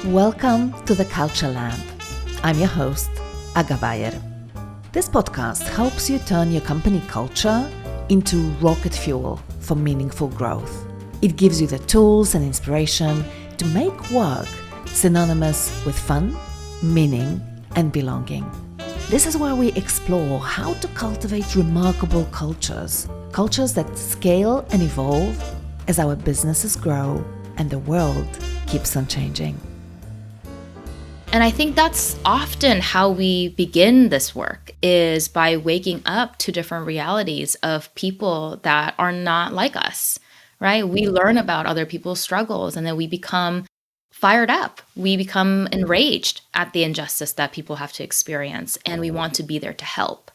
Welcome to the CultureLab. I'm your host, Aga Bayer. This podcast helps you turn your company culture into rocket fuel for meaningful growth. It gives you the tools and inspiration to make work synonymous with fun, meaning, and belonging. This is where we explore how to cultivate remarkable cultures that scale and evolve as our businesses grow and the world keeps on changing. And I think that's often how we begin this work, is by waking up to different realities of people that are not like us, right? We learn about other people's struggles and then we become fired up. We become enraged at the injustice that people have to experience, and we want to be there to help.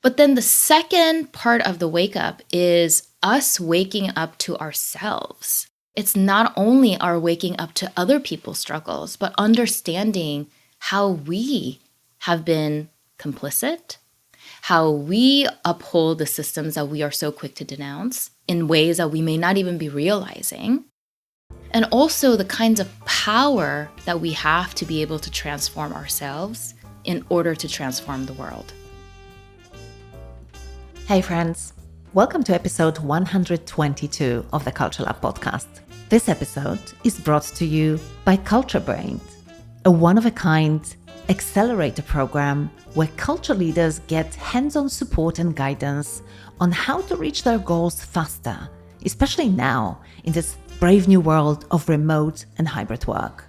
But then the second part of the wake up is us waking up to ourselves. It's not only our waking up to other people's struggles, but understanding how we have been complicit, how we uphold the systems that we are so quick to denounce in ways that we may not even be realizing, and also the kinds of power that we have to be able to transform ourselves in order to transform the world. Hey friends, welcome to episode 122 of the CultureLab podcast. This episode is brought to you by CultureBrained, a one-of-a-kind accelerator program where culture leaders get hands-on support and guidance on how to reach their goals faster, especially now in this brave new world of remote and hybrid work.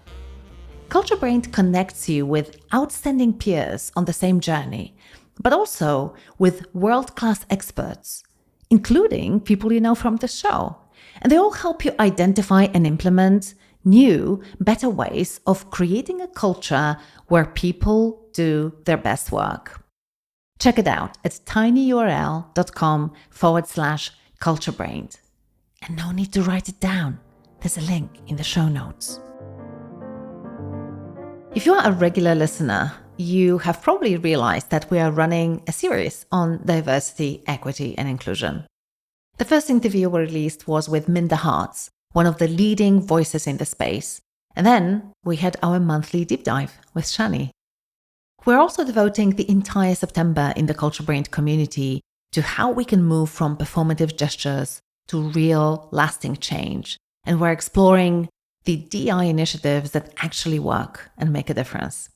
CultureBrained connects you with outstanding peers on the same journey, but also with world-class experts, including people you know from the show. And they all help you identify and implement new, better ways of creating a culture where people do their best work. Check it out at tinyurl.com/culturebrained. And no need to write it down. There's a link in the show notes. If you are a regular listener, you have probably realized that we are running a series on diversity, equity, and inclusion. The first interview we released was with Minda Harts, one of the leading voices in the space. And then we had our monthly deep dive with Shani. We're also devoting the entire September in the CultureBrained community to how we can move from performative gestures to real, lasting change. And we're exploring the DI initiatives that actually work and make a difference.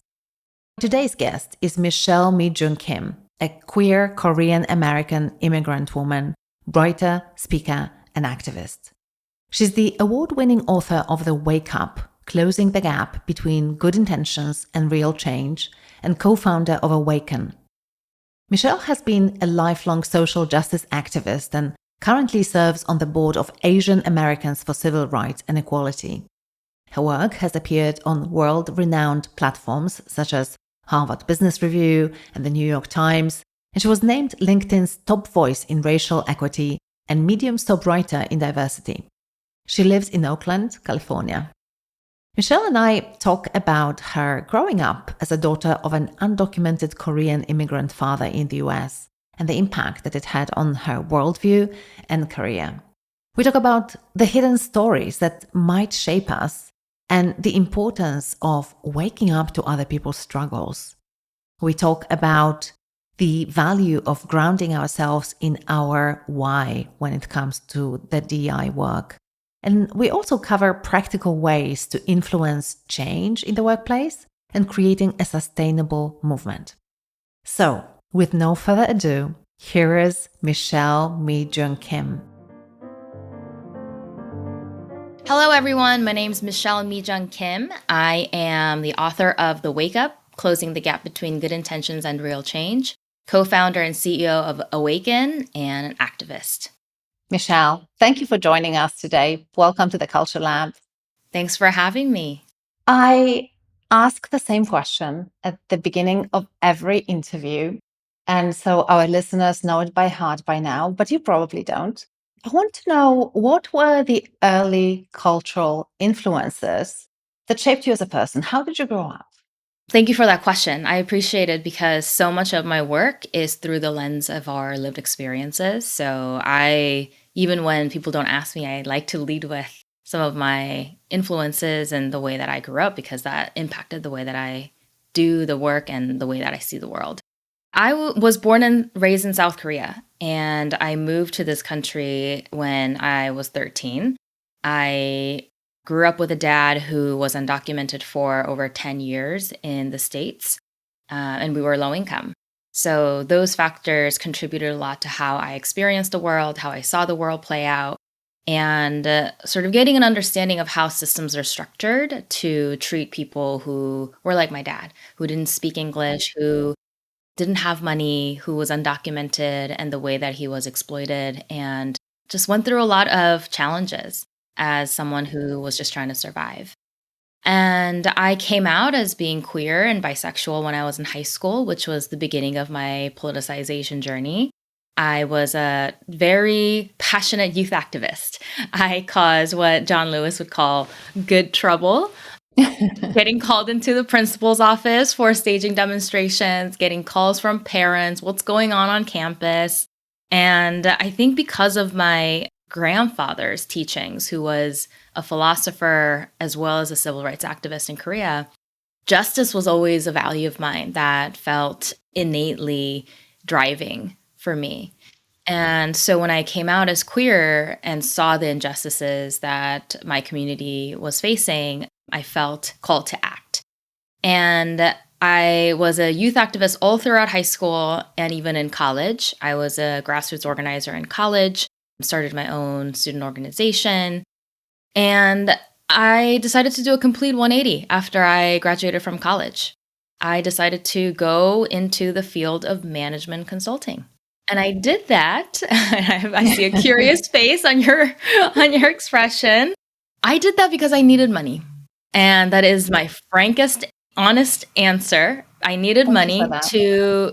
Today's guest is Michelle MiJung Kim, a queer Korean-American immigrant woman, writer, speaker, and activist. She's the award-winning author of The Wake Up, Closing the Gap Between Good Intentions and Real Change, and co-founder of Awaken. Michelle has been a lifelong social justice activist and currently serves on the board of Asian Americans for Civil Rights and Equality. Her work has appeared on world-renowned platforms such as Harvard Business Review and the New York Times, and she was named LinkedIn's top voice in racial equity and Medium's top writer in diversity. She lives in Oakland, California. Michelle and I talk about her growing up as a daughter of an undocumented Korean immigrant father in the US and the impact that it had on her worldview and career. We talk about the hidden stories that might shape us and the importance of waking up to other people's struggles. We talk about the value of grounding ourselves in our why when it comes to the DI work. And we also cover practical ways to influence change in the workplace and creating a sustainable movement. So, with no further ado, here is Michelle MiJung Kim. Hello, everyone. My name is Michelle MiJung Kim. I am the author of The Wake Up, Closing the Gap Between Good Intentions and Real Change, co-founder and CEO of Awaken, and an activist. Michelle, thank you for joining us today. Welcome to the CultureLab. Thanks for having me. I ask the same question at the beginning of every interview, and so our listeners know it by heart by now, but you probably don't. I want to know, what were the early cultural influences that shaped you as a person? How did you grow up? Thank you for that question. I appreciate it because so much of my work is through the lens of our lived experiences. So even when people don't ask me, I like to lead with some of my influences and the way that I grew up, because that impacted the way that I do the work and the way that I see the world. Was born and raised in South Korea, and I moved to this country when I was 13. I grew up with a dad who was undocumented for over 10 years in the States, and we were low income. So those factors contributed a lot to how I experienced the world, how I saw the world play out, and sort of getting an understanding of how systems are structured to treat people who were like my dad, who didn't speak English, who didn't have money, who was undocumented, and the way that he was exploited, and just went through a lot of challenges as someone who was just trying to survive. And I came out as being queer and bisexual when I was in high school, which was the beginning of my politicization journey. I was a very passionate youth activist. I caused what John Lewis would call good trouble, getting called into the principal's office for staging demonstrations, getting calls from parents, what's going on campus. And I think because of my grandfather's teachings, who was a philosopher as well as a civil rights activist in Korea, justice was always a value of mine that felt innately driving for me. And so when I came out as queer and saw the injustices that my community was facing, I felt called to act. And I was a youth activist all throughout high school and even in college. I was a grassroots organizer in college, started my own student organization, and I decided to do a complete 180 after I graduated from college. I decided to go into the field of management consulting. And I did that. I see a curious face on your expression. I did that because I needed money. And that is my frankest, honest answer. I needed Thank you money for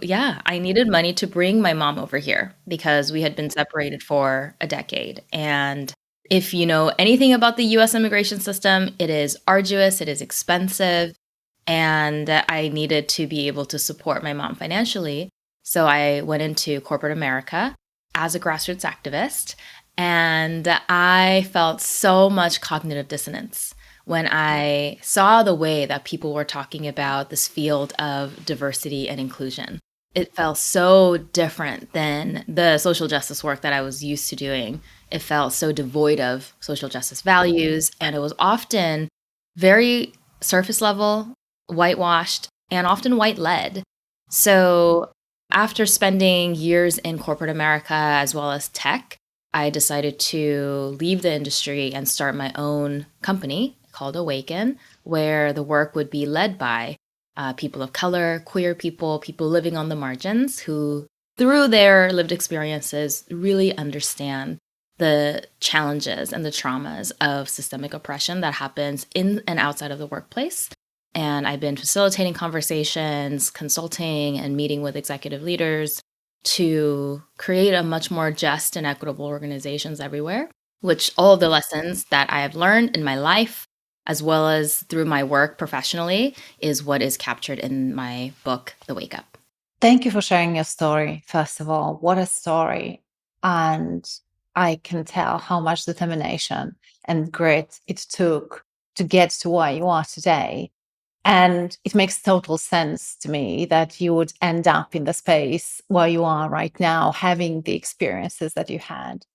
that. I needed money to bring my mom over here because we had been separated for a decade. And if you know anything about the US immigration system, it is arduous, it is expensive, and I needed to be able to support my mom financially. So I went into corporate America as a grassroots activist, and I felt so much cognitive dissonance when I saw the way that people were talking about this field of diversity and inclusion. It felt so different than the social justice work that I was used to doing. It felt so devoid of social justice values, and it was often very surface level, whitewashed, and often white led. So after spending years in corporate America as well as tech, I decided to leave the industry and start my own company called Awaken, where the work would be led by people of color, queer people, people living on the margins who, through their lived experiences, really understand the challenges and the traumas of systemic oppression that happens in and outside of the workplace. And I've been facilitating conversations, consulting, and meeting with executive leaders to create a much more just and equitable organizations everywhere, which all of the lessons that I have learned in my life, as well as through my work professionally, is what is captured in my book, The Wake Up. Thank you for sharing your story, first of all. What a story. And I can tell how much determination and grit it took to get to where you are today. And it makes total sense to me that you would end up in the space where you are right now, having the experiences that you had.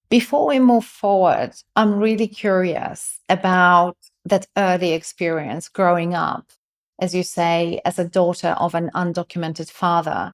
Before we move forward, I'm really curious about that early experience growing up, as you say, as a daughter of an undocumented father,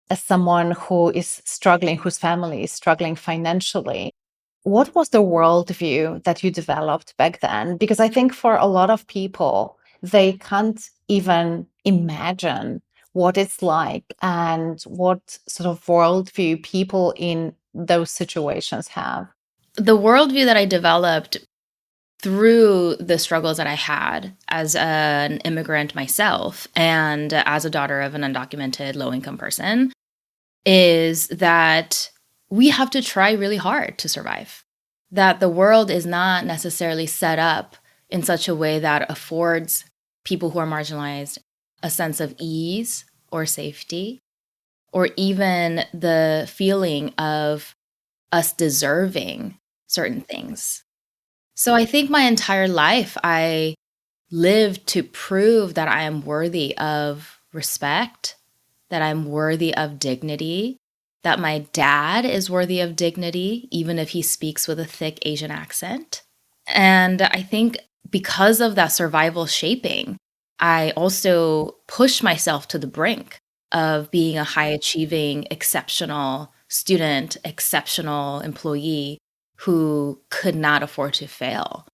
as someone who is struggling, whose family is struggling financially. What was the worldview that you developed back then? Because I think for a lot of people, they can't even imagine what it's like and what sort of worldview people in those situations have. The worldview that I developed through the struggles that I had as an immigrant myself and as a daughter of an undocumented low-income person is that we have to try really hard to survive. That the world is not necessarily set up in such a way that affords people who are marginalized a sense of ease or safety, or even the feeling of us deserving certain things. So I think my entire life I lived to prove that I am worthy of respect, that I'm worthy of dignity, that my dad is worthy of dignity, even if he speaks with a thick Asian accent. And I think because of that survival shaping, I also pushed myself to the brink of being a high achieving, exceptional student, exceptional employee who could not afford to fail.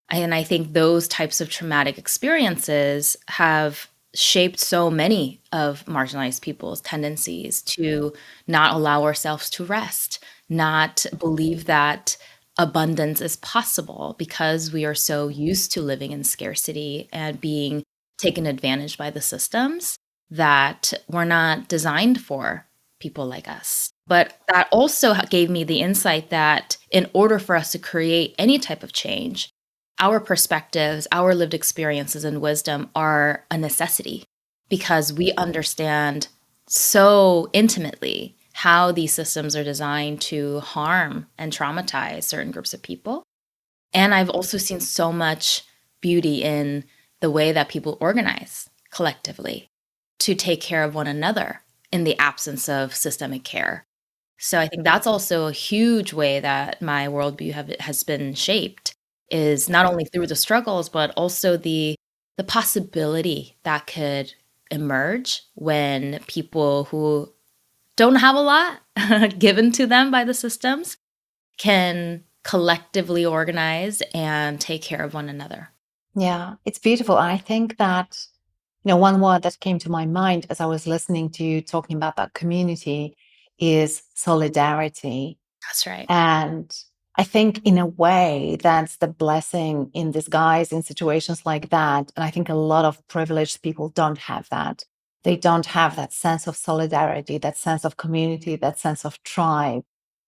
And I think those types of traumatic experiences have shaped so many of marginalized people's tendencies to not allow ourselves to rest, not believe that abundance is possible because we are so used to living in scarcity and being taken advantage by the systems that we're not designed for people like us. But that also gave me the insight that in order for us to create any type of change, our perspectives, our lived experiences and wisdom are a necessity because we understand so intimately how these systems are designed to harm and traumatize certain groups of people. And I've also seen so much beauty in the way that people organize collectively to take care of one another in the absence of systemic care. So I think that's also a huge way that my worldview has been shaped is not only through the struggles, but also the possibility that could emerge when people who don't have a lot given to them by the systems can collectively organize and take care of one another. Yeah, it's beautiful. I think that, one word that came to my mind as I was listening to you talking about that community is solidarity. That's right. And I think in a way that's the blessing in disguise in situations like that. And I think a lot of privileged people don't have that. They don't have that sense of solidarity, that sense of community, that sense of tribe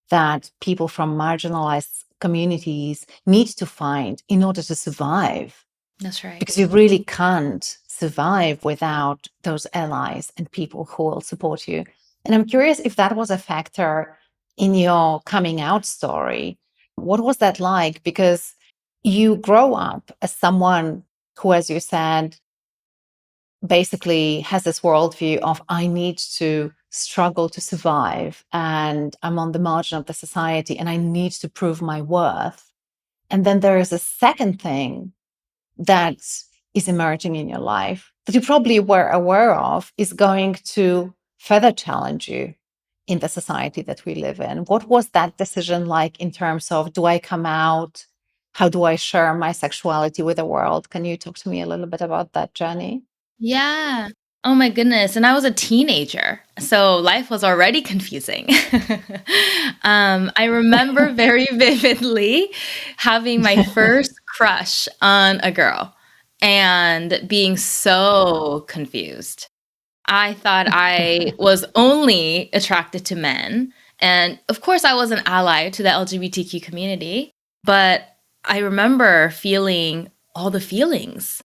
that people from marginalized communities need to find in order to survive. That's right. Because you really can't survive without those allies and people who will support you. And I'm curious if that was a factor in your coming out story. What was that like? Because you grow up as someone who, as you said, basically has this worldview of I need to struggle to survive and I'm on the margin of the society and I need to prove my worth. And then there is a second thing that is emerging in your life that you probably were aware of is going to further challenge you in the society that we live in. What was that decision like in terms of do I come out? How do I share my sexuality with the world? Can you talk to me a little bit about that journey? Yeah. Oh my goodness. And I was a teenager, so life was already confusing. I remember very vividly having my first crush on a girl and being so confused. I thought I was only attracted to men. And of course, I was an ally to the LGBTQ community, but I remember feeling all the feelings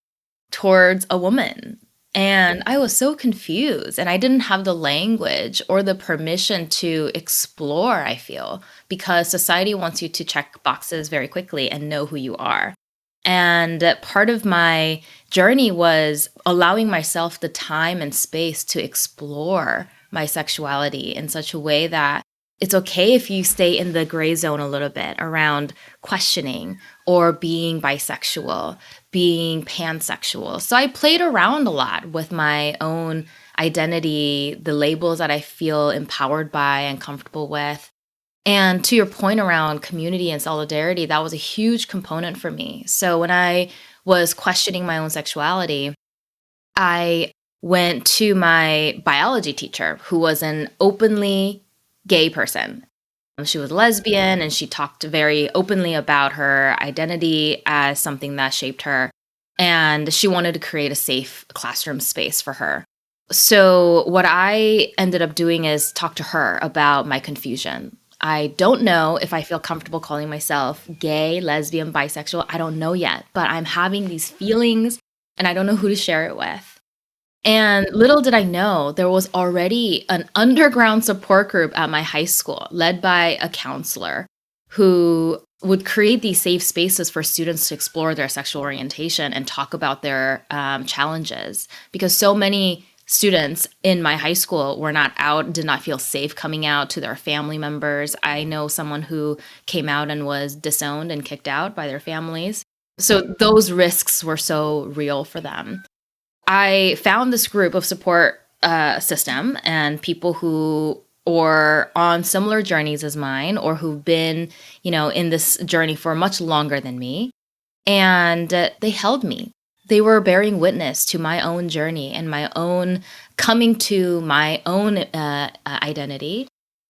towards a woman. And I was so confused, and I didn't have the language or the permission to explore, I feel, because society wants you to check boxes very quickly and know who you are. And part of my journey was allowing myself the time and space to explore my sexuality in such a way that it's okay if you stay in the gray zone a little bit around questioning or being bisexual, being pansexual. So I played around a lot with my own identity, the labels that I feel empowered by and comfortable with. And to your point around community and solidarity, that was a huge component for me. So when I was questioning my own sexuality, I went to my biology teacher, who was an openly gay person. She was lesbian and she talked very openly about her identity as something that shaped her. And she wanted to create a safe classroom space for her. So what I ended up doing is talk to her about my confusion. I don't know if I feel comfortable calling myself gay, lesbian, bisexual. I don't know yet, but I'm having these feelings and I don't know who to share it with. And little did I know, there was already an underground support group at my high school led by a counselor who would create these safe spaces for students to explore their sexual orientation and talk about their challenges, because so many students in my high school were not out, did not feel safe coming out to their family members. I know someone who came out and was disowned and kicked out by their families. So those risks were so real for them. I found this group of support system and people who or on similar journeys as mine, or who've been, in this journey for much longer than me. And they held me. They were bearing witness to my own journey and my own coming to my own identity,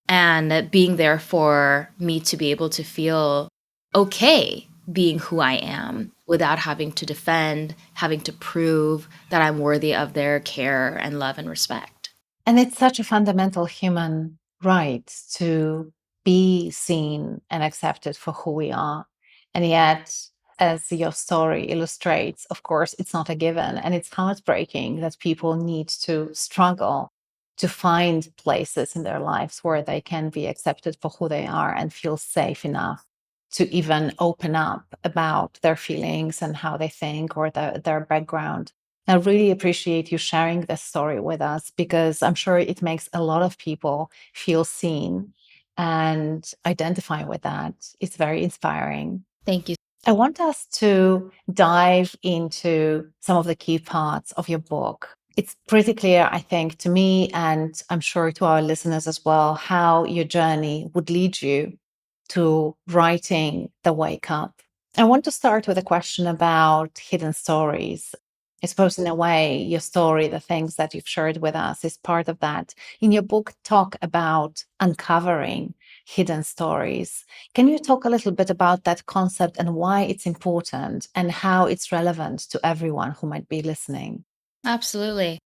and being there for me to be able to feel okay being who I am without having to defend, having to prove that I'm worthy of their care and love and respect. And it's such a fundamental human right to be seen and accepted for who we are. And yet, as your story illustrates, of course, it's not a given. And it's heartbreaking that people need to struggle to find places in their lives where they can be accepted for who they are and feel safe enough to even open up about their feelings and how they think or their background. I really appreciate you sharing this story with us, because I'm sure it makes a lot of people feel seen and identify with that. It's very inspiring. Thank you. I want us to dive into some of the key parts of your book. It's pretty clear, I think, to me, and I'm sure to our listeners as well, how your journey would lead you to writing The Wake Up. I want to start with a question about hidden stories. I suppose, in a way, your story, the things that you've shared with us, is part of that. In your book, talk about uncovering hidden stories. Can you talk a little bit about that concept and why it's important and how it's relevant to everyone who might be listening? Absolutely.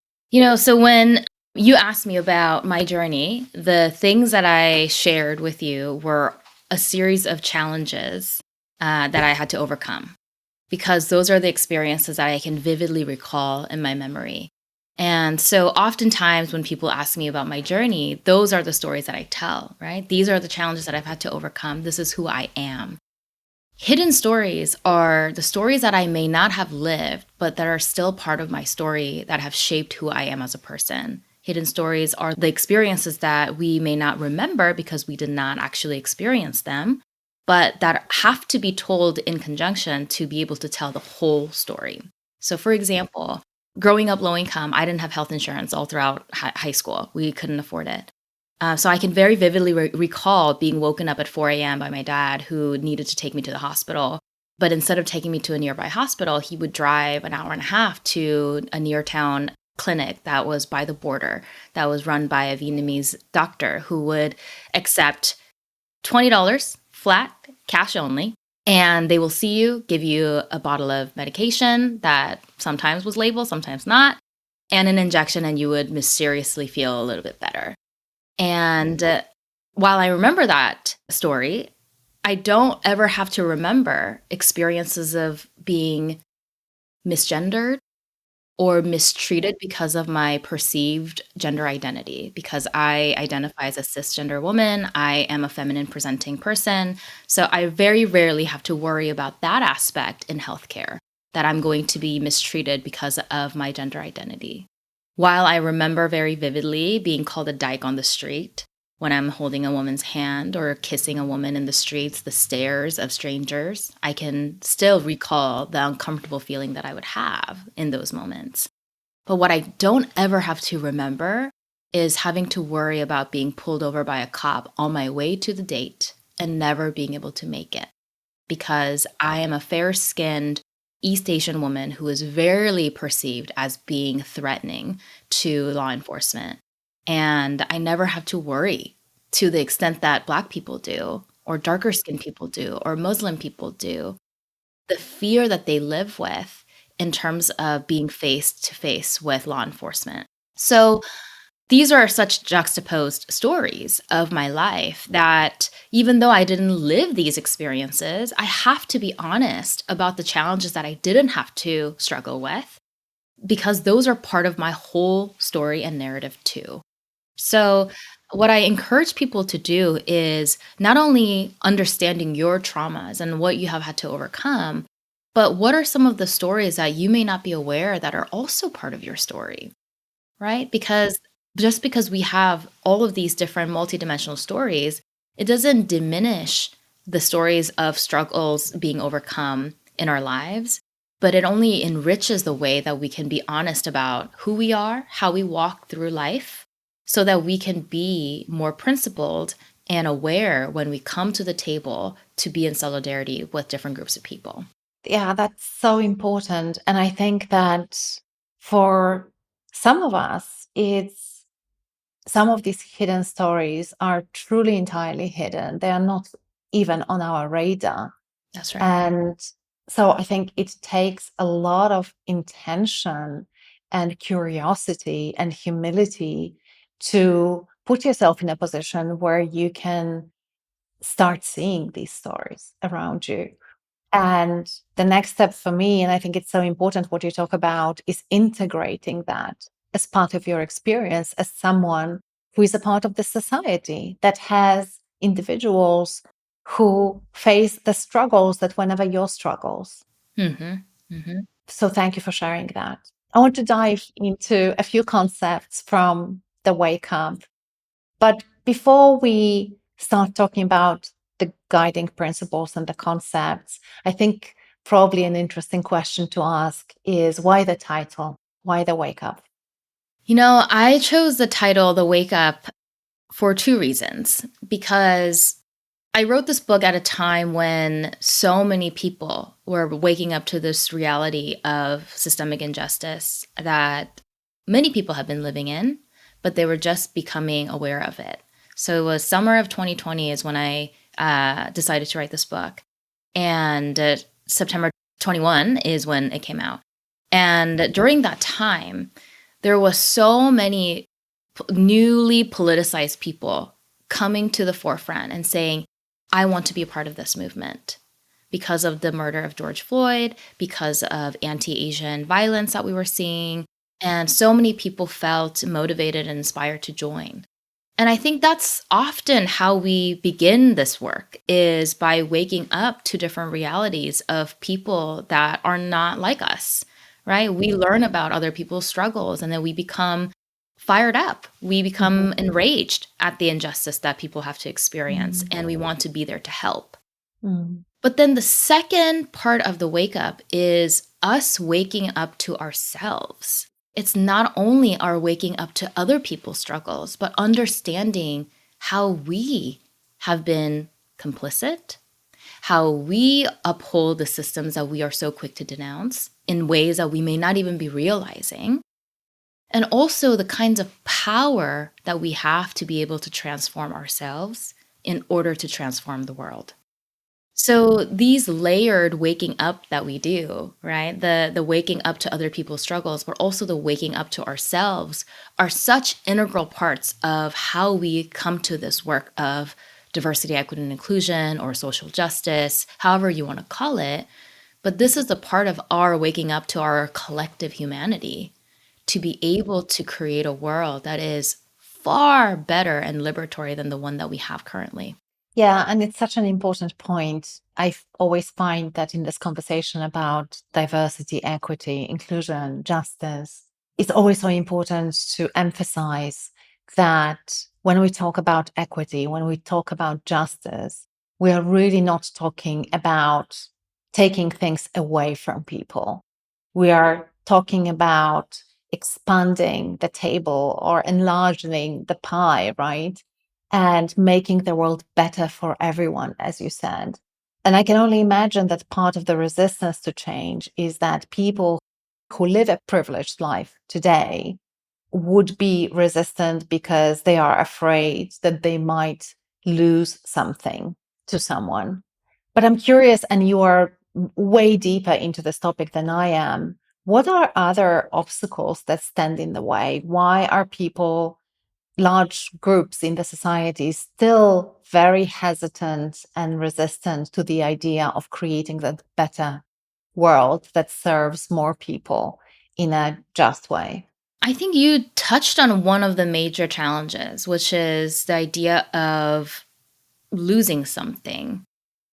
So when you asked me about my journey, the things that I shared with you were a series of challenges that I had to overcome, because those are the experiences that I can vividly recall in my memory. And so oftentimes when people ask me about my journey, those are the stories that I tell, right? These are the challenges that I've had to overcome. This is who I am. Hidden stories are the stories that I may not have lived, but that are still part of my story that have shaped who I am as a person. Hidden stories are the experiences that we may not remember because we did not actually experience them, but that have to be told in conjunction to be able to tell the whole story. So, for example, growing up low income, I didn't have health insurance all throughout high school. We couldn't afford it. So I can very vividly recall being woken up at 4 a.m. by my dad, who needed to take me to the hospital. But instead of taking me to a nearby hospital, he would drive an hour and a half to a near town clinic that was by the border, that was run by a Vietnamese doctor who would accept $20 flat, cash only. And they will see you, give you a bottle of medication that sometimes was labeled, sometimes not, and an injection, and you would mysteriously feel a little bit better. And while I remember that story, I don't ever have to remember experiences of being misgendered or mistreated because of my perceived gender identity, because I identify as a cisgender woman. I am a feminine presenting person. So I very rarely have to worry about that aspect in healthcare, that I'm going to be mistreated because of my gender identity. While I remember very vividly being called a dyke on the street when I'm holding a woman's hand or kissing a woman in the streets, the stares of strangers, I can still recall the uncomfortable feeling that I would have in those moments. But what I don't ever have to remember is having to worry about being pulled over by a cop on my way to the date and never being able to make it, because I am a fair-skinned East Asian woman who is rarely perceived as being threatening to law enforcement. And I never have to worry to the extent that Black people do, or darker skinned people do, or Muslim people do, the fear that they live with in terms of being face to face with law enforcement. So these are such juxtaposed stories of my life that even though I didn't live these experiences, I have to be honest about the challenges that I didn't have to struggle with, because those are part of my whole story and narrative too. So what I encourage people to do is not only understanding your traumas and what you have had to overcome, but what are some of the stories that you may not be aware that are also part of your story, right? Because just because we have all of these different multidimensional stories, it doesn't diminish the stories of struggles being overcome in our lives, but it only enriches the way that we can be honest about who we are, how we walk through life, so that we can be more principled and aware when we come to the table to be in solidarity with different groups of people. Yeah, that's so important. And I think that for some of us, it's some of these hidden stories are truly entirely hidden. They are not even on our radar. That's right. And so I think it takes a lot of intention and curiosity and humility to put yourself in a position where you can start seeing these stories around you. And the next step for me, and I think it's so important what you talk about, is integrating that as part of your experience as someone who is a part of the society that has individuals who face the struggles that were never your struggles. Mm-hmm. Mm-hmm. So thank you for sharing that. I want to dive into a few concepts from the Wake Up. But before we start talking about the guiding principles and the concepts, I think probably an interesting question to ask is why the title? Why the Wake Up? I chose the title The Wake Up for two reasons. Because I wrote this book at a time when so many people were waking up to this reality of systemic injustice that many people have been living in, but they were just becoming aware of it. So it was summer of 2020 is when I decided to write this book. And September 21 is when it came out. And during that time, there was so many newly politicized people coming to the forefront and saying, I want to be a part of this movement because of the murder of George Floyd, because of anti-Asian violence that we were seeing. And so many people felt motivated and inspired to join. And I think that's often how we begin this work is by waking up to different realities of people that are not like us, right? We learn about other people's struggles and then we become fired up. We become enraged at the injustice that people have to experience and we want to be there to help. Mm. But then the second part of the wake up is us waking up to ourselves. It's not only our waking up to other people's struggles, but understanding how we have been complicit, how we uphold the systems that we are so quick to denounce in ways that we may not even be realizing, and also the kinds of power that we have to be able to transform ourselves in order to transform the world. So these layered waking up that we do, right? The waking up to other people's struggles, but also the waking up to ourselves are such integral parts of how we come to this work of diversity, equity, and inclusion or social justice, however you want to call it. But this is a part of our waking up to our collective humanity to be able to create a world that is far better and liberatory than the one that we have currently. Yeah, and it's such an important point. Always find that in this conversation about diversity, equity, inclusion, justice, it's always so important to emphasize that when we talk about equity, when we talk about justice, we are really not talking about taking things away from people. We are talking about expanding the table or enlarging the pie, right? And making the world better for everyone, as you said. And I can only imagine that part of the resistance to change is that people who live a privileged life today would be resistant because they are afraid that they might lose something to someone. But I'm curious, and you are way deeper into this topic than I am. What are other obstacles that stand in the way? Why are people, large groups in the society, still very hesitant and resistant to the idea of creating that better world that serves more people in a just way? I think you touched on one of the major challenges, which is the idea of losing something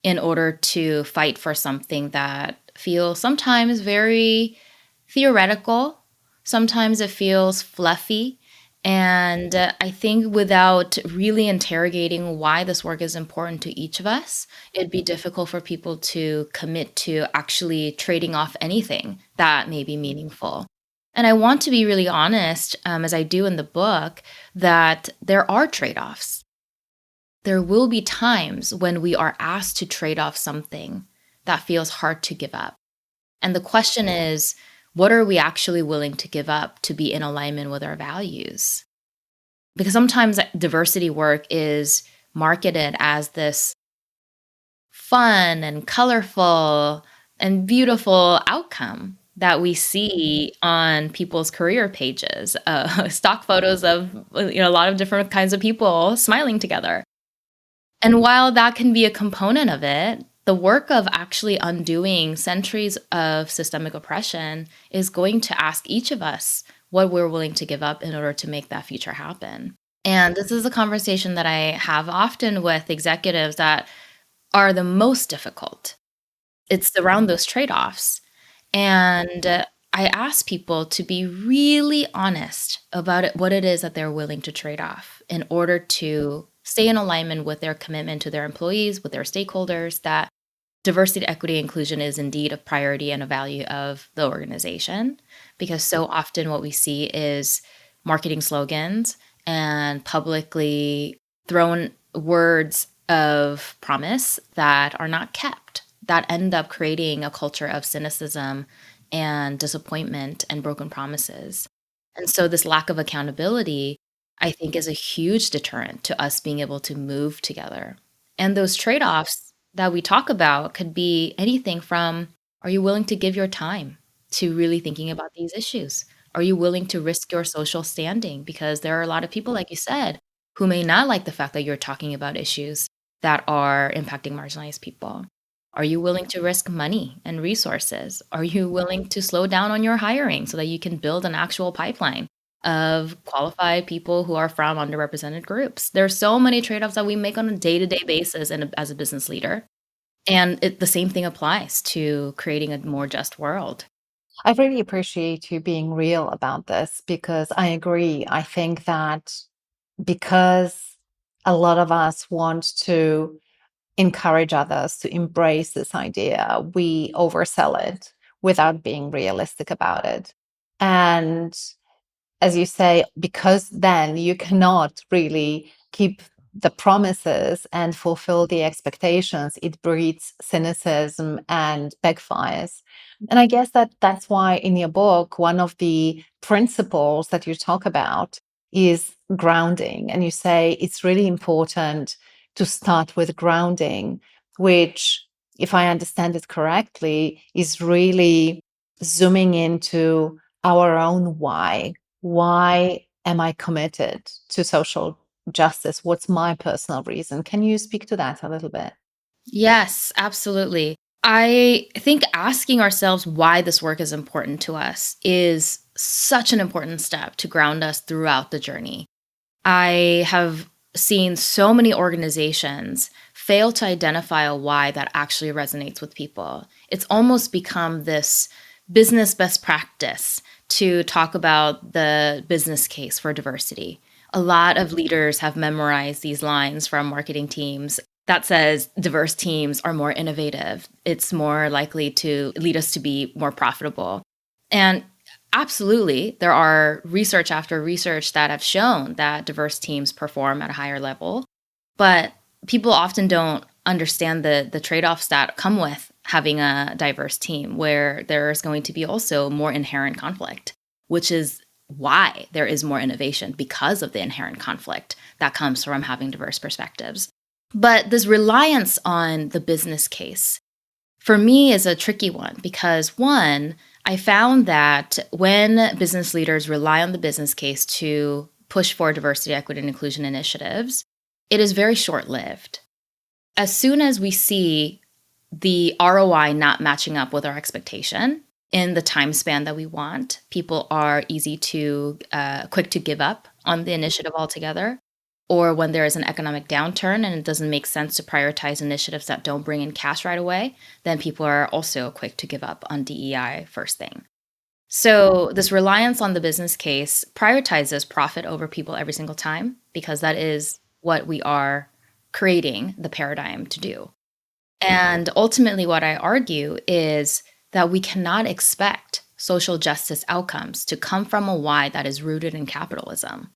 in order to fight for something that feels sometimes very theoretical, sometimes it feels fluffy. And I think without really interrogating why this work is important to each of us, it'd be difficult for people to commit to actually trading off anything that may be meaningful. And I want to be really honest, as I do in the book, that there are trade offs. There will be times when we are asked to trade off something that feels hard to give up. And the question is, what are we actually willing to give up to be in alignment with our values? Because sometimes diversity work is marketed as this fun and colorful and beautiful outcome that we see on people's career pages, stock photos of a lot of different kinds of people smiling together. And while that can be a component of it, the work of actually undoing centuries of systemic oppression is going to ask each of us what we're willing to give up in order to make that future happen. And this is a conversation that I have often with executives that are the most difficult. It's around those trade offs. And I ask people to be really honest about what it is that they're willing to trade off in order to stay in alignment with their commitment to their employees, with their stakeholders, that diversity, equity, inclusion is indeed a priority and a value of the organization. Because so often what we see is marketing slogans and publicly thrown words of promise that are not kept, that end up creating a culture of cynicism and disappointment and broken promises. And so this lack of accountability, I think, is a huge deterrent to us being able to move together. And those trade offs that we talk about could be anything from, are you willing to give your time to really thinking about these issues? Are you willing to risk your social standing? Because there are a lot of people, like you said, who may not like the fact that you're talking about issues that are impacting marginalized people. Are you willing to risk money and resources? Are you willing to slow down on your hiring so that you can build an actual pipeline of qualified people who are from underrepresented groups? There are so many trade-offs that we make on a day-to-day basis and as a business leader. And the same thing applies to creating a more just world. I really appreciate you being real about this because I agree. I think that because a lot of us want to encourage others to embrace this idea, we oversell it without being realistic about it. And as you say, because then you cannot really keep the promises and fulfill the expectations, it breeds cynicism and backfires. And I guess that that's why in your book, one of the principles that you talk about is grounding. And you say it's really important to start with grounding, which, if I understand it correctly, is really zooming into our own why. Why am I committed to social justice? What's my personal reason? Can you speak to that a little bit? Yes, absolutely. I think asking ourselves why this work is important to us is such an important step to ground us throughout the journey. I have seen so many organizations fail to identify a why that actually resonates with people. It's almost become this business best practice to talk about the business case for diversity. A lot of leaders have memorized these lines from marketing teams that says diverse teams are more innovative. It's more likely to lead us to be more profitable. And absolutely, there are research after research that have shown that diverse teams perform at a higher level. But people often don't understand the trade-offs that come with having a diverse team, where there's going to be also more inherent conflict, which is why there is more innovation, because of the inherent conflict that comes from having diverse perspectives. But this reliance on the business case, for me, is a tricky one because, one, I found that when business leaders rely on the business case to push for diversity, equity, and inclusion initiatives, it is very short-lived. As soon as we see the ROI not matching up with our expectation, in the time span that we want. People are quick to give up on the initiative altogether. Or when there is an economic downturn and it doesn't make sense to prioritize initiatives that don't bring in cash right away, then people are also quick to give up on DEI first thing. So this reliance on the business case prioritizes profit over people every single time, because that is what we are creating the paradigm to do. And ultimately, what I argue is that we cannot expect social justice outcomes to come from a why that is rooted in capitalism,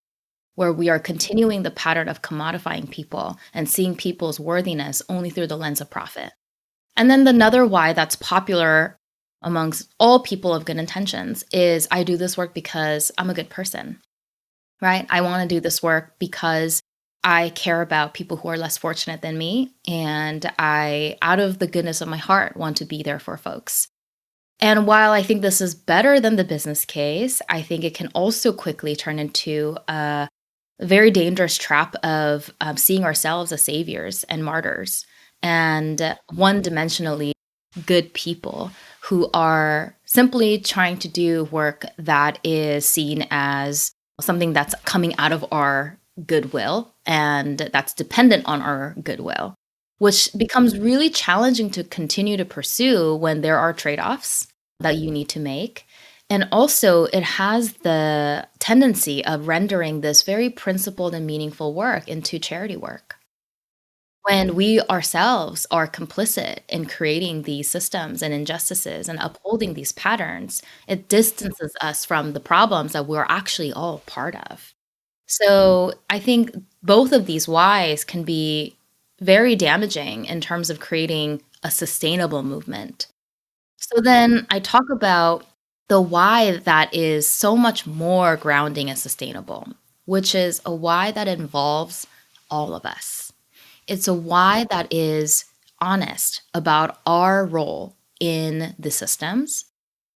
where we are continuing the pattern of commodifying people and seeing people's worthiness only through the lens of profit. And then another why that's popular amongst all people of good intentions is I do this work because I'm a good person, right? I want to do this work because I care about people who are less fortunate than me. And I, out of the goodness of my heart, want to be there for folks. And while I think this is better than the business case, I think it can also quickly turn into a very dangerous trap of seeing ourselves as saviors and martyrs and one-dimensionally good people who are simply trying to do work that is seen as something that's coming out of our goodwill and that's dependent on our goodwill, which becomes really challenging to continue to pursue when there are trade-offs that you need to make. And also, it has the tendency of rendering this very principled and meaningful work into charity work. When we ourselves are complicit in creating these systems and injustices and upholding these patterns, it distances us from the problems that we're actually all part of. So I think both of these whys can be very damaging in terms of creating a sustainable movement. So then I talk about the why that is so much more grounding and sustainable, which is a why that involves all of us. It's a why that is honest about our role in the systems,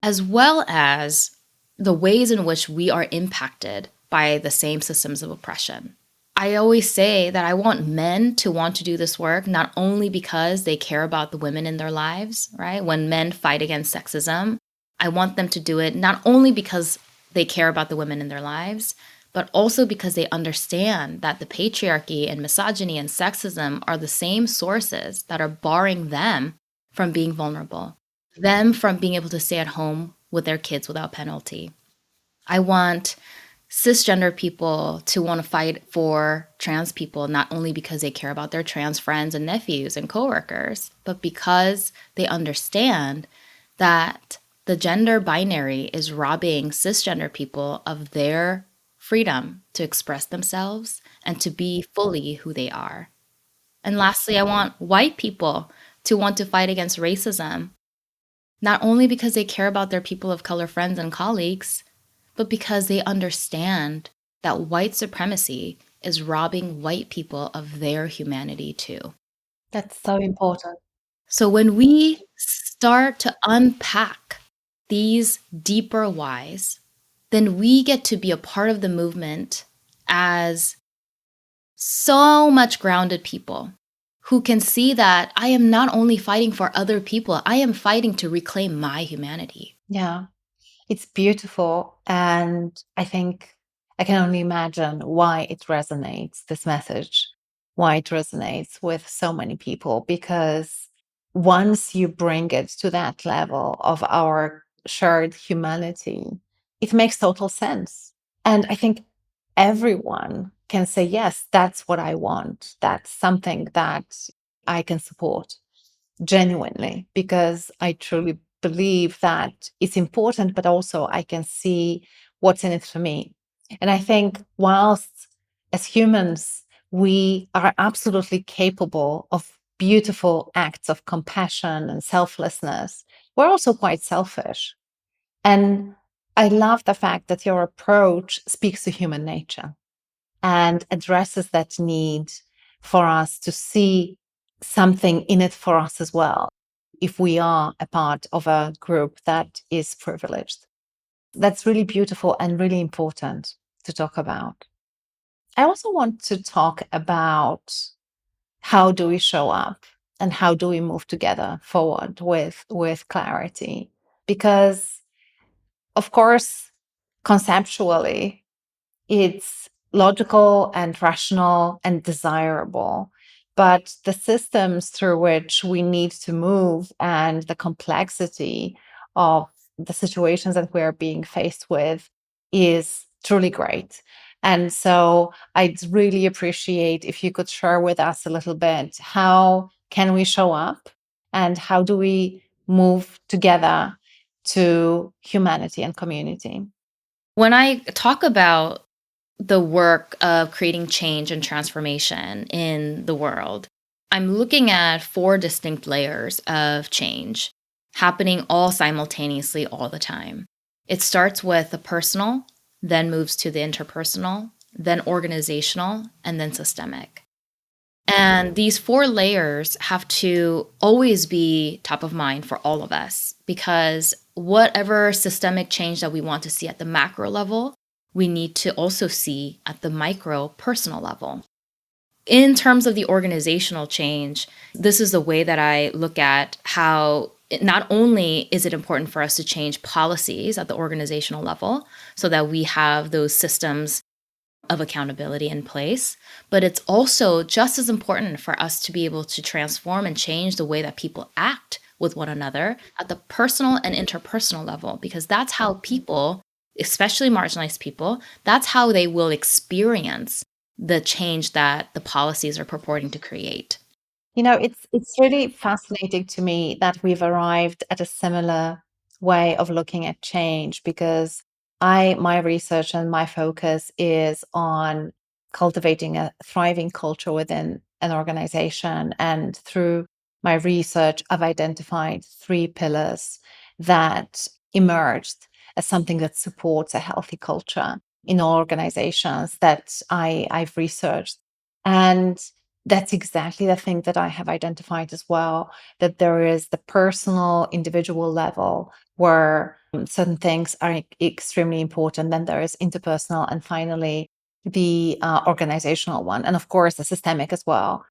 as well as the ways in which we are impacted by the same systems of oppression. I always say that I want men to want to do this work, not only because they care about the women in their lives, right? When men fight against sexism, I want them to do it not only because they care about the women in their lives, but also because they understand that the patriarchy and misogyny and sexism are the same sources that are barring them from being vulnerable, them from being able to stay at home with their kids without penalty. I want cisgender people to want to fight for trans people, not only because they care about their trans friends and nephews and coworkers, but because they understand that the gender binary is robbing cisgender people of their freedom to express themselves and to be fully who they are. And lastly, I want white people to want to fight against racism, not only because they care about their people of color friends and colleagues, but because they understand that white supremacy is robbing white people of their humanity too. That's so important. So when we start to unpack these deeper whys, then we get to be a part of the movement as so much grounded people who can see that I am not only fighting for other people, I am fighting to reclaim my humanity. Yeah, it's beautiful. And I think I can only imagine why it resonates, this message, why it resonates with so many people. Because once you bring it to that level of our shared humanity, it makes total sense. And I think everyone can say, yes, that's what I want. That's something that I can support genuinely, because I truly believe that it's important, but also I can see what's in it for me. And I think whilst as humans, we are absolutely capable of beautiful acts of compassion and selflessness, we're also quite selfish. And I love the fact that your approach speaks to human nature and addresses that need for us to see something in it for us as well, if we are a part of a group that is privileged. That's really beautiful and really important to talk about. I also want to talk about how do we show up and how do we move together forward with clarity. because, of course, conceptually, it's logical and rational and desirable. But the systems through which we need to move and the complexity of the situations that we're being faced with is truly great. And so I'd really appreciate if you could share with us a little bit, how can we show up and how do we move together to humanity and community? When I talk about the work of creating change and transformation in the world, I'm looking at four distinct layers of change happening all simultaneously all the time. It starts with the personal, then moves to the interpersonal, then organizational, and then systemic. And these four layers have to always be top of mind for all of us, because whatever systemic change that we want to see at the macro level, we need to also see at the micro personal level. In terms of the organizational change, this is the way that I look at how not only is it important for us to change policies at the organizational level so that we have those systems of accountability in place, but it's also just as important for us to be able to transform and change the way that people act with one another at the personal and interpersonal level, because that's how people, especially marginalized people, that's how they will experience the change that the policies are purporting to create. It's really fascinating to me that we've arrived at a similar way of looking at change, because my research and my focus is on cultivating a thriving culture within an organization. And through my research, I've identified three pillars that emerged as something that supports a healthy culture in all organizations that I've researched. And that's exactly the thing that I have identified as well, that there is the personal, individual level where certain things are extremely important. Then there is interpersonal, and finally, the organizational one. And of course, the systemic as well.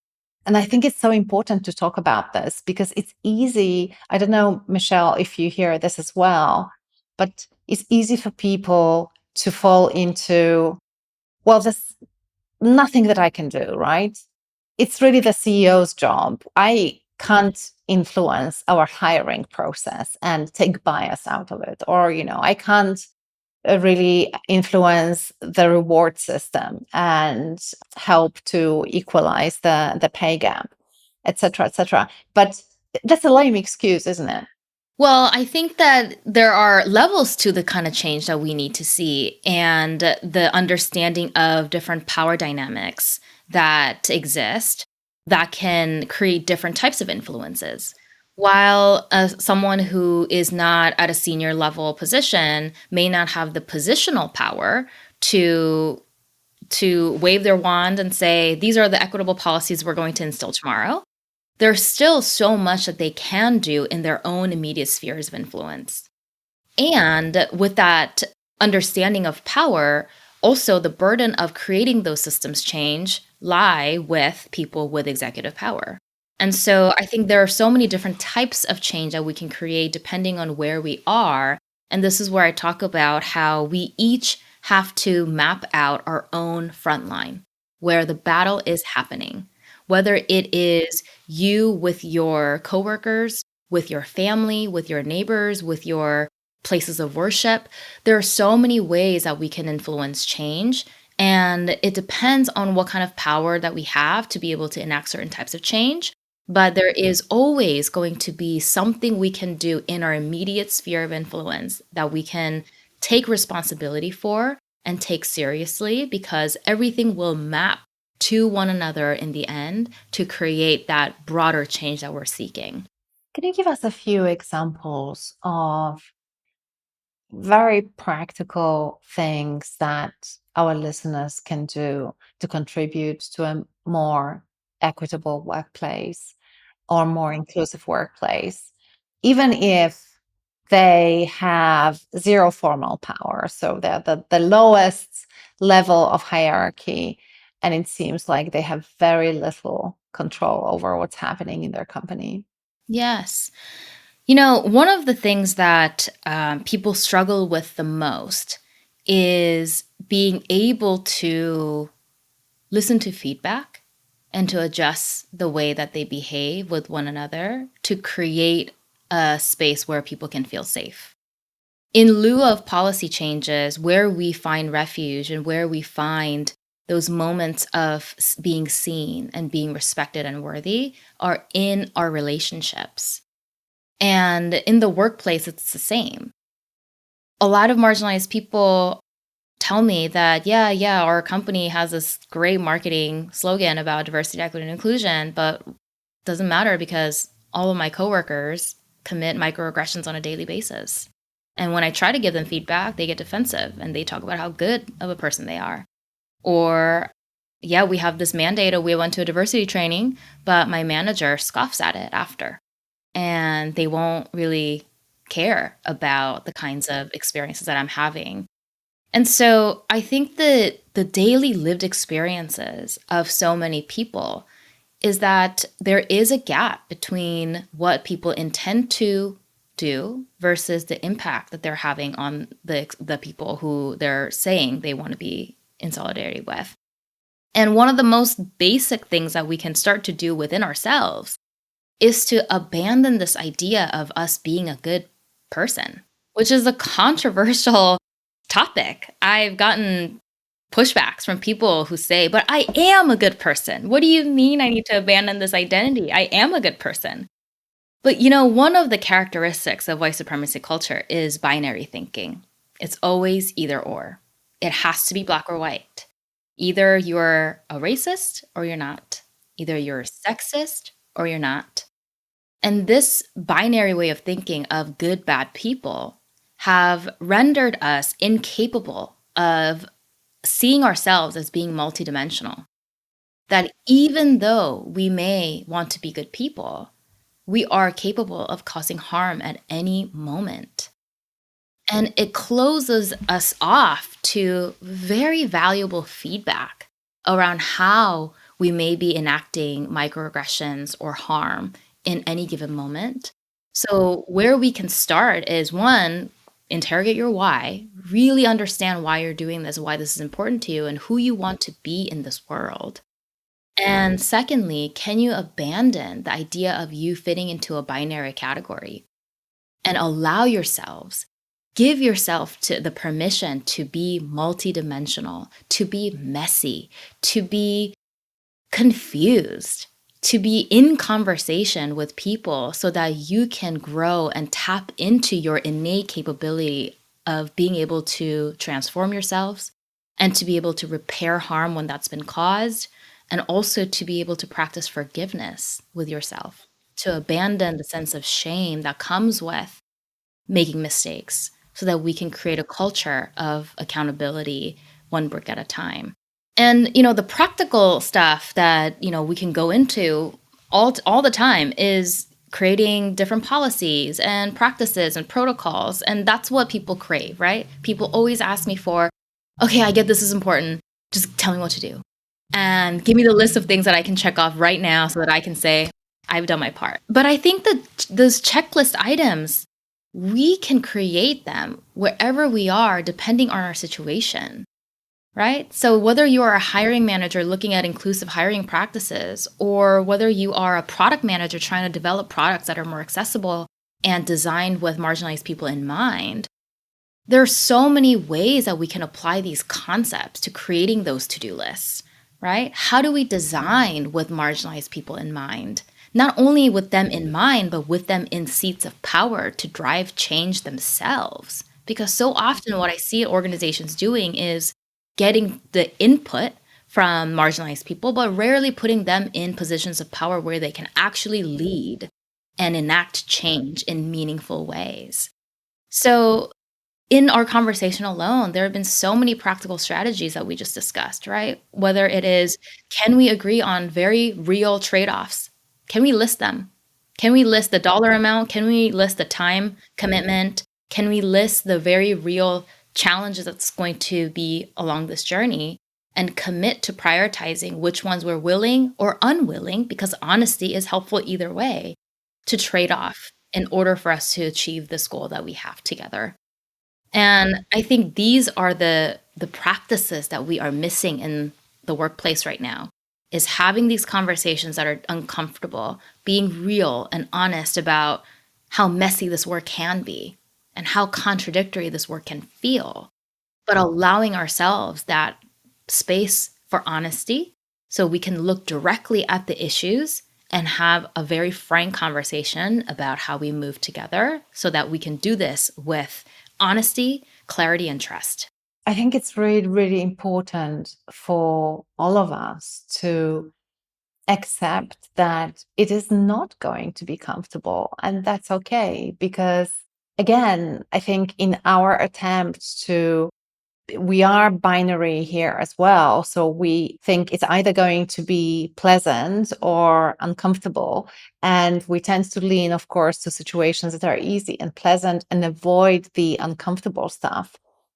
And I think it's so important to talk about this because it's easy. I don't know, Michelle, if you hear this as well, but it's easy for people to fall into, well, there's nothing that I can do, right? It's really the CEO's job. I can't influence our hiring process and take bias out of it. Or, I can't really influence the reward system and help to equalize the pay gap, et cetera, et cetera. But that's a lame excuse, isn't it? Well, I think that there are levels to the kind of change that we need to see, and the understanding of different power dynamics that exist that can create different types of influences. While someone who is not at a senior level position may not have the positional power to wave their wand and say, these are the equitable policies we're going to instill tomorrow, there's still so much that they can do in their own immediate spheres of influence. And with that understanding of power, also the burden of creating those systems change lie with people with executive power. And so I think there are so many different types of change that we can create depending on where we are. And this is where I talk about how we each have to map out our own front line, where the battle is happening. Whether it is you with your coworkers, with your family, with your neighbors, with your places of worship, there are so many ways that we can influence change. And it depends on what kind of power that we have to be able to enact certain types of change. But there is always going to be something we can do in our immediate sphere of influence that we can take responsibility for and take seriously, because everything will map to one another in the end to create that broader change that we're seeking. Can you give us a few examples of very practical things that our listeners can do to contribute to a more equitable workplace or more inclusive workplace, even if they have zero formal power? So they're the lowest level of hierarchy, and it seems like they have very little control over what's happening in their company. Yes. One of the things that people struggle with the most is being able to listen to feedback and to adjust the way that they behave with one another to create a space where people can feel safe. In lieu of policy changes, where we find refuge and where we find those moments of being seen and being respected and worthy are in our relationships. And in the workplace, it's the same. A lot of marginalized people tell me that, yeah, our company has this great marketing slogan about diversity, equity, and inclusion, but it doesn't matter because all of my coworkers commit microaggressions on a daily basis. And when I try to give them feedback, they get defensive and they talk about how good of a person they are. Or, yeah, we have this mandate, we went to a diversity training, but my manager scoffs at it after. And they won't really care about the kinds of experiences that I'm having. And so I think that the daily lived experiences of so many people is that there is a gap between what people intend to do versus the impact that they're having on the people who they're saying they want to be in solidarity with. And one of the most basic things that we can start to do within ourselves is to abandon this idea of us being a good person, which is a controversial topic. I've gotten pushbacks from people who say, but I am a good person. What do you mean I need to abandon this identity? I am a good person. But one of the characteristics of white supremacy culture is binary thinking. It's always either or. It has to be black or white. Either you're a racist or you're not. Either you're sexist or you're not. And this binary way of thinking of good, bad people have rendered us incapable of seeing ourselves as being multidimensional. That even though we may want to be good people, we are capable of causing harm at any moment. And it closes us off to very valuable feedback around how we may be enacting microaggressions or harm in any given moment. So where we can start is, one, interrogate your why, really understand why you're doing this, why this is important to you, and who you want to be in this world. And secondly, can you abandon the idea of you fitting into a binary category and allow yourselves, give yourself to the permission to be multidimensional, to be messy, to be confused, to be in conversation with people so that you can grow and tap into your innate capability of being able to transform yourselves and to be able to repair harm when that's been caused, and also to be able to practice forgiveness with yourself, to abandon the sense of shame that comes with making mistakes so that we can create a culture of accountability one brick at a time. And, the practical stuff that, we can go into all the time is creating different policies and practices and protocols. And that's what people crave, right? People always ask me for, okay, I get this is important. Just tell me what to do. And give me the list of things that I can check off right now so that I can say, I've done my part. But I think that those checklist items, we can create them wherever we are, depending on our situation. Right? So whether you are a hiring manager looking at inclusive hiring practices, or whether you are a product manager trying to develop products that are more accessible and designed with marginalized people in mind, there are so many ways that we can apply these concepts to creating those to-do lists, right? How do we design with marginalized people in mind? Not only with them in mind, but with them in seats of power to drive change themselves. Because so often what I see organizations doing is getting the input from marginalized people, but rarely putting them in positions of power where they can actually lead and enact change in meaningful ways. So in our conversation alone, there have been so many practical strategies that we just discussed, right? Whether it is, can we agree on very real trade-offs? Can we list them? Can we list the dollar amount? Can we list the time commitment? Can we list the very real challenges that's going to be along this journey, and commit to prioritizing which ones we're willing or unwilling, because honesty is helpful either way, to trade off in order for us to achieve this goal that we have together. And I think these are the practices that we are missing in the workplace right now, is having these conversations that are uncomfortable, being real and honest about how messy this work can be and how contradictory this work can feel, but allowing ourselves that space for honesty so we can look directly at the issues and have a very frank conversation about how we move together so that we can do this with honesty, clarity, and trust. I think it's really, really important for all of us to accept that it is not going to be comfortable, and that's okay. Because again, I think in our attempt to we are binary here as well. So we think it's either going to be pleasant or uncomfortable. And we tend to lean, of course, to situations that are easy and pleasant and avoid the uncomfortable stuff.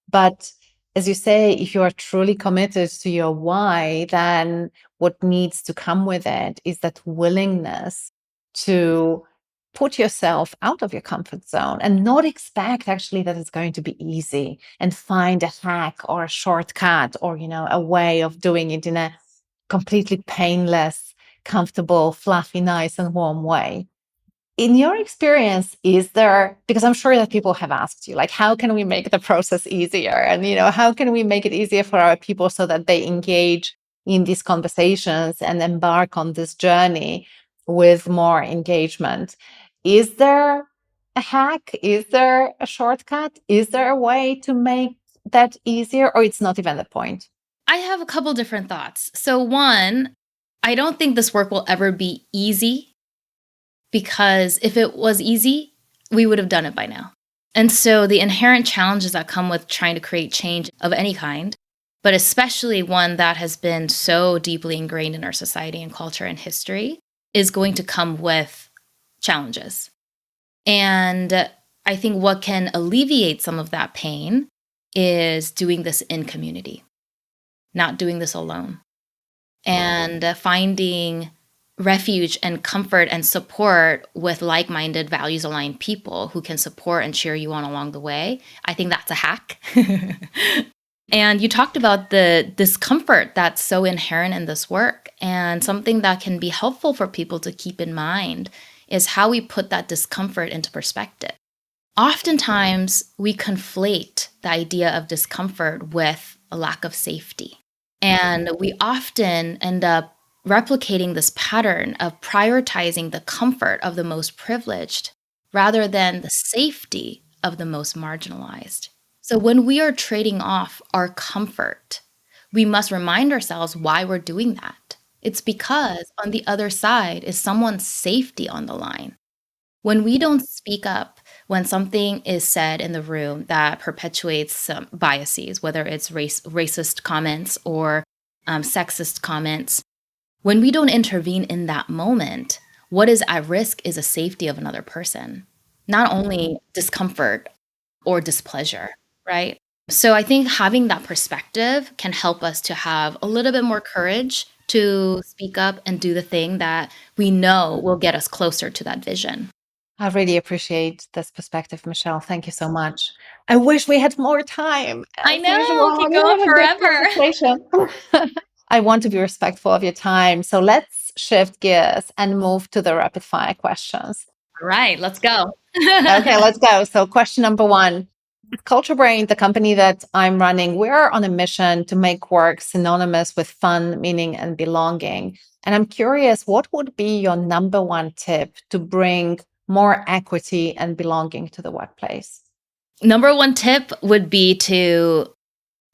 But as you say, if you are truly committed to your why, then what needs to come with it is that willingness to put yourself out of your comfort zone and not expect actually that it's going to be easy and find a hack or a shortcut or, a way of doing it in a completely painless, comfortable, fluffy, nice and warm way. In your experience, is there, because I'm sure that people have asked you, like, how can we make the process easier? And, how can we make it easier for our people so that they engage in these conversations and embark on this journey with more engagement? Is there a hack? Is there a shortcut? Is there a way to make that easier, or it's not even the point? I have a couple different thoughts. So, one, I don't think this work will ever be easy, because if it was easy, we would have done it by now. And so the inherent challenges that come with trying to create change of any kind, but especially one that has been so deeply ingrained in our society and culture and history, is going to come with challenges. And I think what can alleviate some of that pain is doing this in community, not doing this alone, and finding refuge and comfort and support with like-minded, values-aligned people who can support and cheer you on along the way. I think that's a hack. And you talked about the discomfort that's so inherent in this work, and something that can be helpful for people to keep in mind is how we put that discomfort into perspective. Oftentimes, we conflate the idea of discomfort with a lack of safety. And we often end up replicating this pattern of prioritizing the comfort of the most privileged rather than the safety of the most marginalized. So when we are trading off our comfort, we must remind ourselves why we're doing that. It's because on the other side is someone's safety on the line. When we don't speak up, when something is said in the room that perpetuates some biases, whether it's racist comments or sexist comments, when we don't intervene in that moment, what is at risk is the safety of another person, not only discomfort or displeasure, right? So I think having that perspective can help us to have a little bit more courage to speak up and do the thing that we know will get us closer to that vision. I really appreciate this perspective, Michelle. Thank you so much. I wish we had more time. I As know, usual, keep we going have a good forever. conversation. I want to be respectful of your time. So let's shift gears and move to the rapid fire questions. All right, let's go. Okay, let's go. So question number one. CultureBrained, the company that I'm running, we're on a mission to make work synonymous with fun, meaning, and belonging. And I'm curious, what would be your number one tip to bring more equity and belonging to the workplace? Number one tip would be to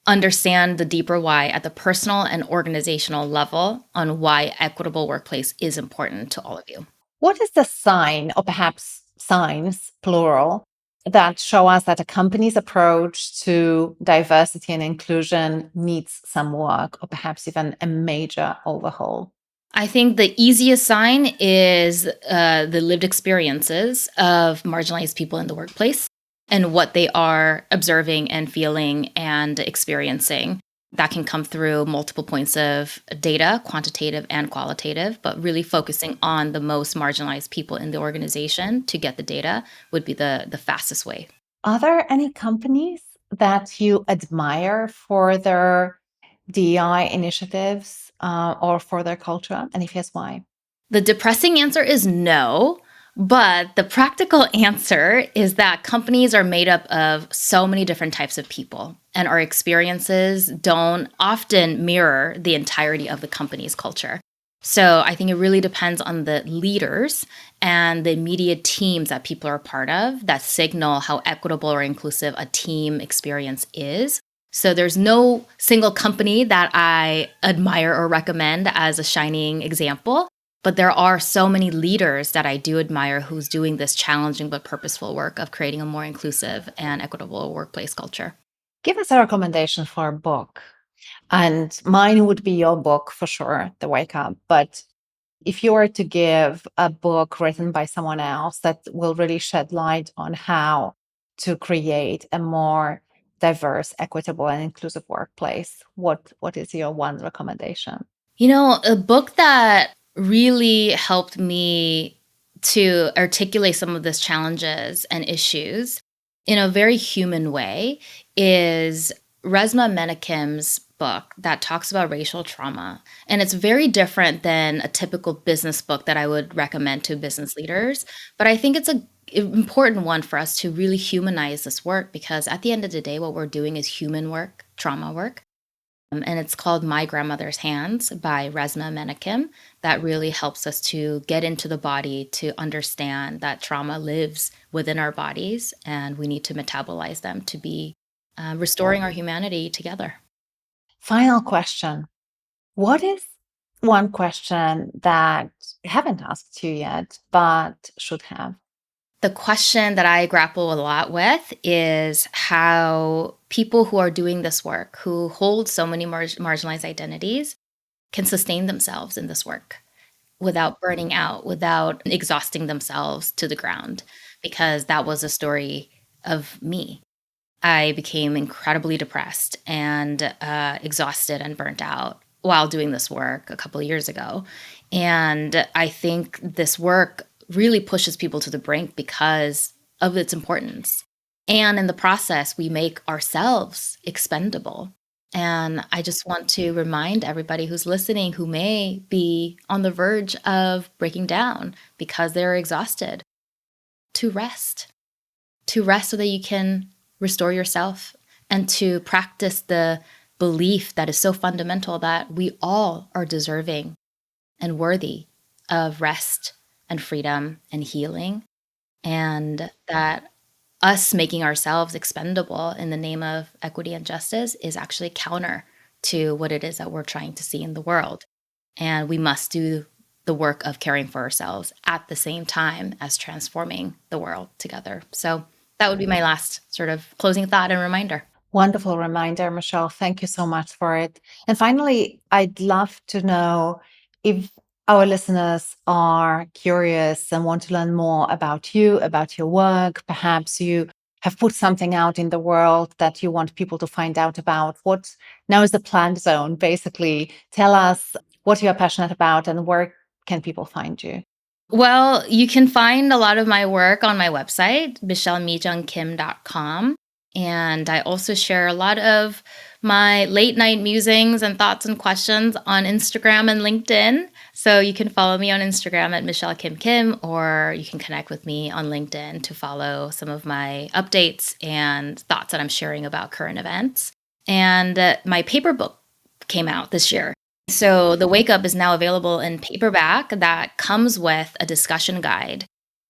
understand the deeper why at the personal and organizational level on why equitable workplace is important to all of you. What is the sign, or perhaps signs, plural, that show us that a company's approach to diversity and inclusion needs some work, or perhaps even a major overhaul? I think the easiest sign is the lived experiences of marginalized people in the workplace and what they are observing and feeling and experiencing. That can come through multiple points of data, quantitative and qualitative, but really focusing on the most marginalized people in the organization to get the data would be the fastest way. Are there any companies that you admire for their DEI initiatives or for their culture? And if yes, why? The depressing answer is no. But the practical answer is that companies are made up of so many different types of people, and our experiences don't often mirror the entirety of the company's culture. So I think it really depends on the leaders and the immediate teams that people are part of that signal how equitable or inclusive a team experience is. So there's no single company that I admire or recommend as a shining example. But there are so many leaders that I do admire who's doing this challenging but purposeful work of creating a more inclusive and equitable workplace culture. Give us a recommendation for a book. And mine would be your book for sure, The Wake Up. But if you were to give a book written by someone else that will really shed light on how to create a more diverse, equitable, and inclusive workplace, what is your one recommendation? A book that really helped me to articulate some of these challenges and issues in a very human way is Resmaa Menakem's book that talks about racial trauma. And it's very different than a typical business book that I would recommend to business leaders. But I think it's an important one for us to really humanize this work, because at the end of the day, what we're doing is human work, trauma work. And it's called My Grandmother's Hands by Resmaa Menakem. That really helps us to get into the body, to understand that trauma lives within our bodies and we need to metabolize them to be restoring our humanity together. Final question. What is one question that I haven't asked you yet, but should have? The question that I grapple a lot with is how people who are doing this work, who hold so many marginalized identities, can sustain themselves in this work without burning out, without exhausting themselves to the ground, because that was a story of me. I became incredibly depressed and exhausted and burnt out while doing this work a couple of years ago. And I think this work really pushes people to the brink because of its importance. And in the process, we make ourselves expendable. And I just want to remind everybody who's listening who may be on the verge of breaking down because they're exhausted to rest so that you can restore yourself and to practice the belief that is so fundamental that we all are deserving and worthy of rest and freedom and healing, and that us making ourselves expendable in the name of equity and justice is actually counter to what it is that we're trying to see in the world. And we must do the work of caring for ourselves at the same time as transforming the world together. So that would be my last sort of closing thought and reminder. Wonderful reminder, Michelle. Thank you so much for it. And finally, I'd love to know if our listeners are curious and want to learn more about you, about your work. Perhaps you have put something out in the world that you want people to find out about. What now is the planned zone? Basically, tell us what you are passionate about and where can people find you? Well, you can find a lot of my work on my website, MichelleMiJungKim.com. And I also share a lot of my late night musings and thoughts and questions on Instagram and LinkedIn. So you can follow me on Instagram at Michelle Kim Kim, or you can connect with me on LinkedIn to follow some of my updates and thoughts that I'm sharing about current events. And my paper book came out this year. So the Wake Up is now available in paperback that comes with a discussion guide.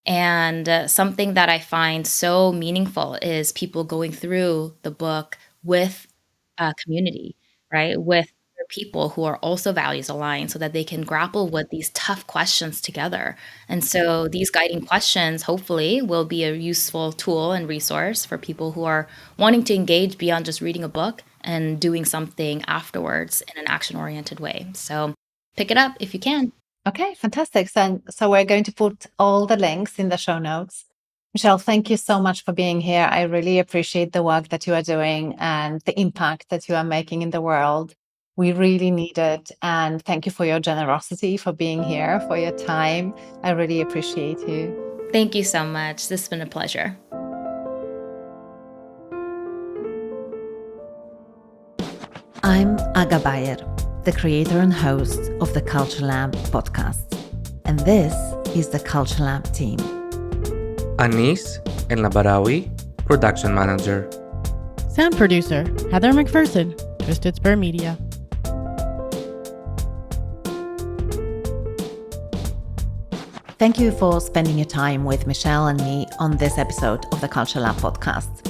And something that I find so meaningful is people going through the book with a community, right? With other people who are also values aligned so that they can grapple with these tough questions together. And so these guiding questions hopefully will be a useful tool and resource for people who are wanting to engage beyond just reading a book and doing something afterwards in an action-oriented way. So pick it up if you can. Okay, fantastic. So we're going to put all the links in the show notes. Michelle, thank you so much for being here. I really appreciate the work that you are doing and the impact that you are making in the world. We really need it. And thank you for your generosity, for being here, for your time. I really appreciate you. Thank you so much. This has been a pleasure. I'm Aga Bayer, the creator and host of the CultureLab podcast. And this is the CultureLab team. Anis El Nabarawi, production manager. Sound producer, Heather McPherson, Twisted Spur Media. Thank you for spending your time with Michelle and me on this episode of the CultureLab podcast.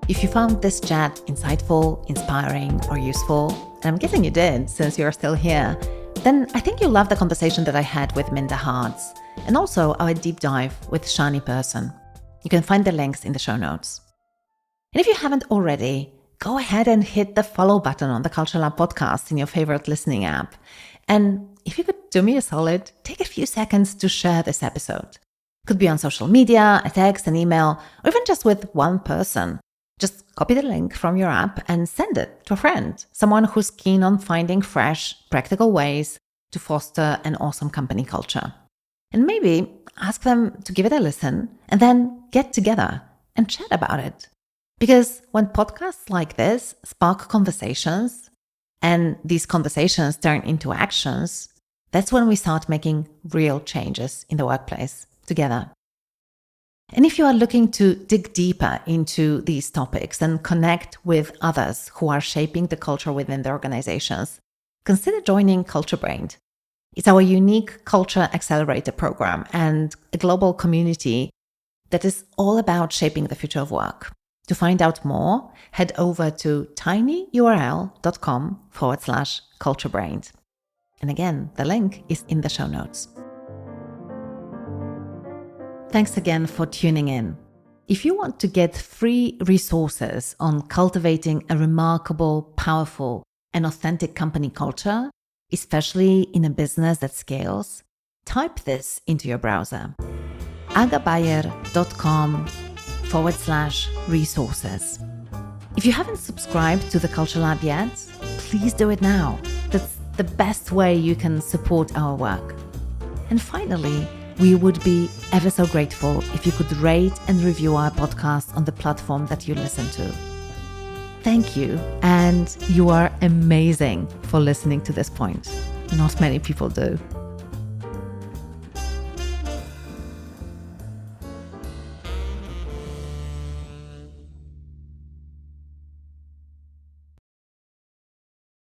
If you found this chat insightful, inspiring, or useful, and I'm guessing you did since you're still here, then I think you'll love the conversation that I had with Minda Harts, and also our deep dive with Shani Person. You can find the links in the show notes. And if you haven't already, go ahead and hit the follow button on the CultureLab podcast in your favorite listening app. And if you could do me a solid, take a few seconds to share this episode. Could be on social media, a text, an email, or even just with one person. Just copy the link from your app and send it to a friend, someone who's keen on finding fresh, practical ways to foster an awesome company culture. And maybe ask them to give it a listen and then get together and chat about it. Because when podcasts like this spark conversations and these conversations turn into actions, that's when we start making real changes in the workplace together. And if you are looking to dig deeper into these topics and connect with others who are shaping the culture within their organizations, consider joining CultureBrained. It's our unique culture accelerator program and a global community that is all about shaping the future of work. To find out more, head over to tinyurl.com/CultureBrained. And again, the link is in the show notes. Thanks again for tuning in. If you want to get free resources on cultivating a remarkable, powerful, and authentic company culture, especially in a business that scales, type this into your browser: agabayer.com/resources. If you haven't subscribed to the CultureLab yet, please do it now. That's the best way you can support our work. And finally, we would be ever so grateful if you could rate and review our podcast on the platform that you listen to. Thank you, and you are amazing for listening to this point. Not many people do.